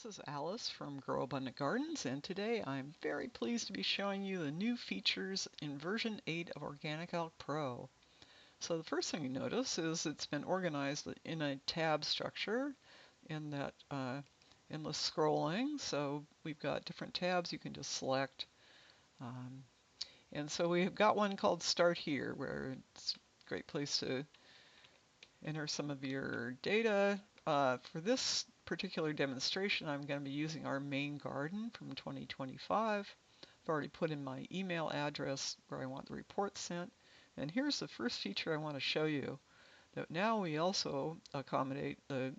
This is Alice from Grow Abundant Gardens, and today I'm very pleased to be showing you the new features in version 8 of OrganiCalc Pro. So the first thing you notice is it's been organized in a tab structure in that endless scrolling. So we've got different tabs you can just select. And so we've got one called Start Here, where it's a great place to enter some of your data. For this particular demonstration, I'm going to be using our main garden from 2025. I've already put in my email address where I want the report sent. And here's the first feature I want to show you. That now we also accommodate the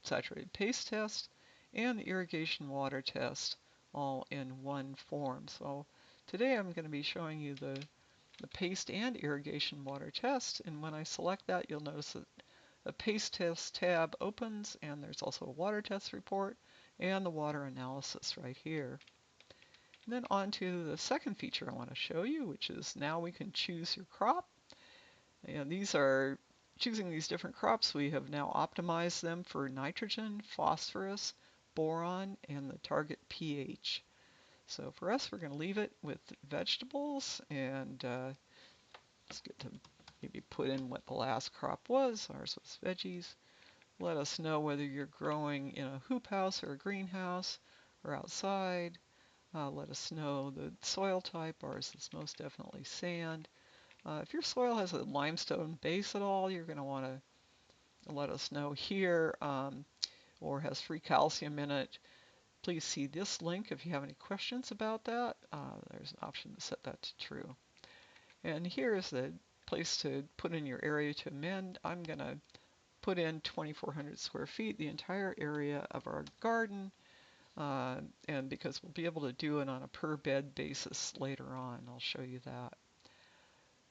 saturated paste test and the irrigation water test all in one form. So today I'm going to be showing you the paste and irrigation water test, and when I select that, you'll notice that the paste test tab opens, and there's also a water test report and the water analysis right here. And then on to the second feature I want to show you, which is now we can choose your crop. And choosing these different crops, we have now optimized them for nitrogen, phosphorus, boron, and the target pH. So for us, we're going to leave it with vegetables, and let's get to maybe put in what the last crop was. Ours was veggies. Let us know whether you're growing in a hoop house or a greenhouse or outside. Let us know the soil type. Ours is most definitely sand. If your soil has a limestone base at all, you're going to want to let us know here, or has free calcium in it. Please see this link if you have any questions about that. There's an option to set that to true. And here is the place to put in your area to amend. I'm going to put in 2,400 square feet, the entire area of our garden, and because we'll be able to do it on a per bed basis later on. I'll show you that.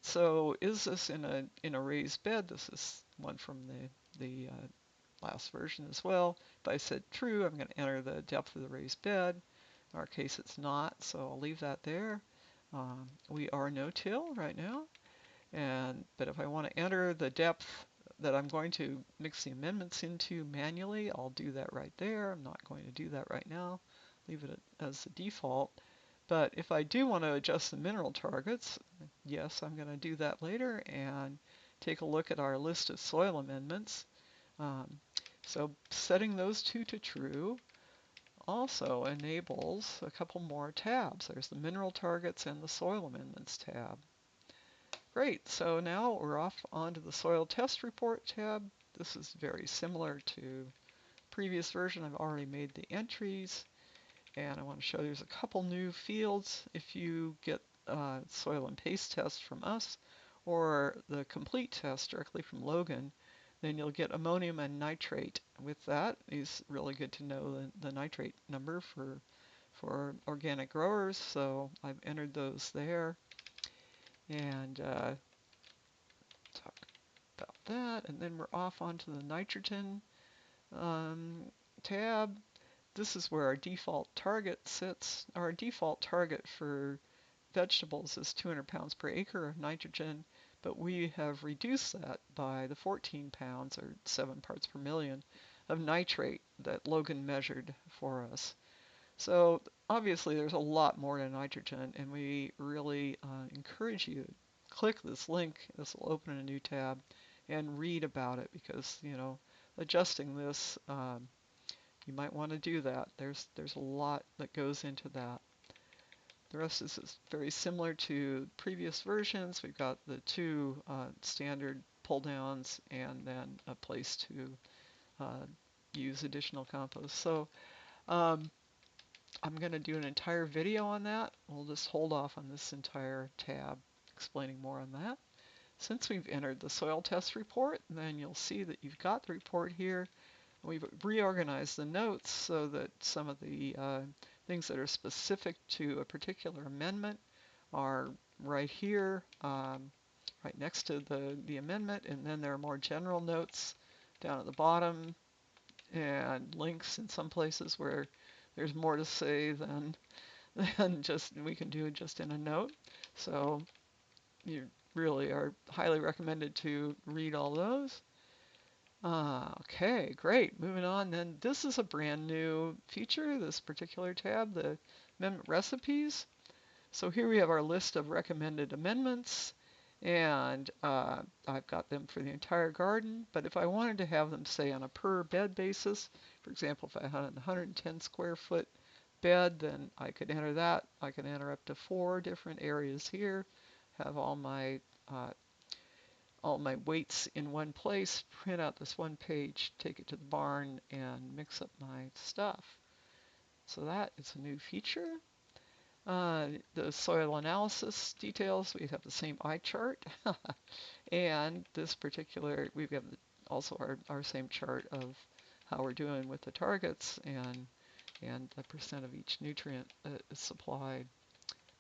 So is this in a raised bed? This is one from the last version as well. If I said true, I'm going to enter the depth of the raised bed. In our case, it's not, so I'll leave that there. We are no-till right now, but if I want to enter the depth that I'm going to mix the amendments into manually, I'll do that right there. I'm not going to do that right now. Leave it as the default. But if I do want to adjust the mineral targets, yes, I'm going to do that later and take a look at our list of soil amendments. So setting those two to true also enables a couple more tabs. There's the mineral targets and the soil amendments tab. Great, so now we're off onto the soil test report tab. This is very similar to previous version. I've already made the entries, and I want to show there's a couple new fields. If you get soil and paste test from us or the complete test directly from Logan, then you'll get ammonium and nitrate. With that, it's really good to know the nitrate number for organic growers, so I've entered those there. And talk about that, and then we're off onto the nitrogen tab. This is where our default target sits. Our default target for vegetables is 200 pounds per acre of nitrogen, but we have reduced that by the 14 pounds, or 7 parts per million, of nitrate that Logan measured for us. So obviously there's a lot more to nitrogen, and we really encourage you to click this link. This will open a new tab and read about it, because adjusting this, you might want to do that. There's a lot that goes into that. The rest is very similar to previous versions. We've got the two standard pull downs and then a place to use additional compost. So I'm going to do an entire video on that. We'll just hold off on this entire tab explaining more on that. Since we've entered the soil test report, then you'll see that you've got the report here. We've reorganized the notes so that some of the things that are specific to a particular amendment are right here, right next to the amendment, and then there are more general notes down at the bottom and links in some places where there's more to say than just we can do it just in a note. So you really are highly recommended to read all those. Okay, great. Moving on then. This is a brand new feature, this particular tab, the amendment recipes. So here we have our list of recommended amendments, and I've got them for the entire garden. But if I wanted to have them, say, on a per bed basis, for example, if I had a 110 square foot bed, then I could enter that. I can enter up to 4 different areas here, have uh, all my weights in one place, print out this one page, take it to the barn, and mix up my stuff. So that is a new feature. The soil analysis details, we have the same eye chart. And this particular, we've got also our same chart of how we're doing with the targets and the percent of each nutrient that is supplied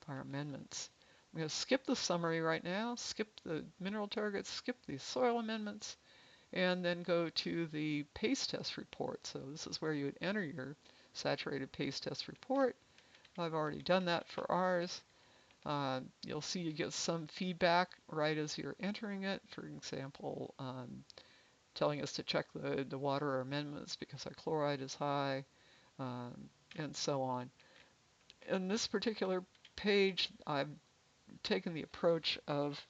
by our amendments. I'm going to skip the summary right now, skip the mineral targets, skip the soil amendments, and then go to the paste test report. So this is where you would enter your saturated paste test report. I've already done that for ours. You'll see you get some feedback right as you're entering it. For example, telling us to check the water amendments because our chloride is high, and so on. In this particular page, I've taken the approach of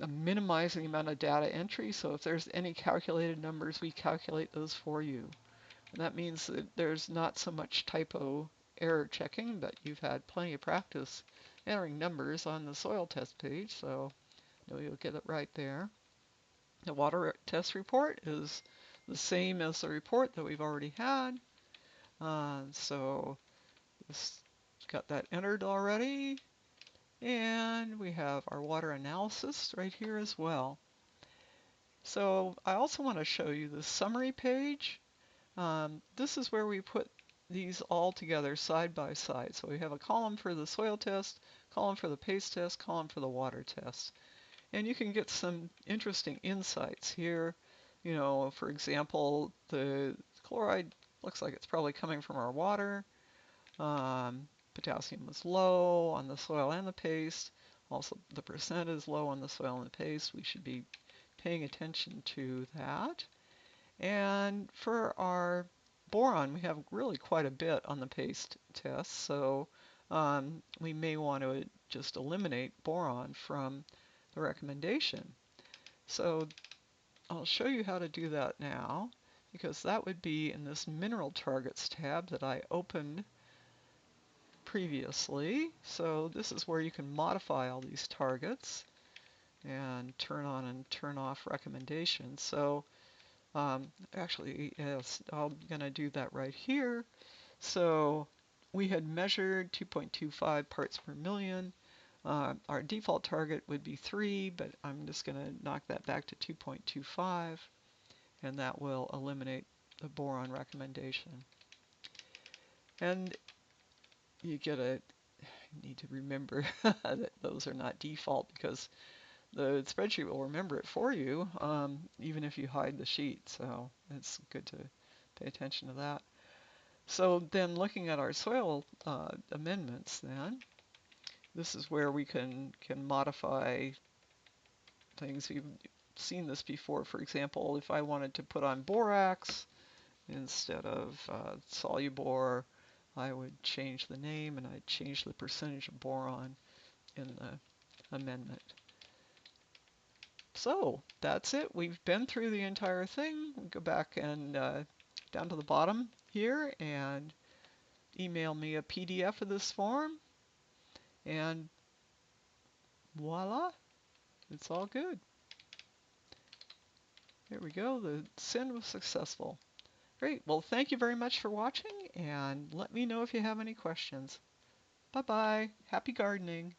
minimizing the amount of data entry. So if there's any calculated numbers, we calculate those for you. And that means that there's not so much typo error checking, but you've had plenty of practice entering numbers on the soil test page, so you'll get it right there. The water test report is the same as the report that we've already had. So this got that entered already. And we have our water analysis right here as well. So I also want to show you the summary page. This is where we put these all together side by side. So we have a column for the soil test, column for the paste test, column for the water test. And you can get some interesting insights here. For example, the chloride looks like it's probably coming from our water. Potassium was low on the soil and the paste. Also, the percent is low on the soil and the paste. We should be paying attention to that. And for our boron, we have really quite a bit on the paste test, so we may want to just eliminate boron from the recommendation. So I'll show you how to do that now, because that would be in this Mineral Targets tab that I opened previously. So this is where you can modify all these targets and turn on and turn off recommendations. So actually, yes, I'm going to do that right here. So we had measured 2.25 parts per million. Our default target would be 3, but I'm just going to knock that back to 2.25, and that will eliminate the boron recommendation. And you need to remember that those are not default, because the spreadsheet will remember it for you, even if you hide the sheet. So it's good to pay attention to that. So then looking at our soil amendments then, this is where we can modify things. We've seen this before. For example, if I wanted to put on borax instead of Solubor, I would change the name and I'd change the percentage of boron in the amendment. So that's it. We've been through the entire thing. We'll go back and down to the bottom here and email me a PDF of this form, and voila, it's all good. There we go. The send was successful. Great. Well, thank you very much for watching, and let me know if you have any questions. Bye-bye. Happy gardening.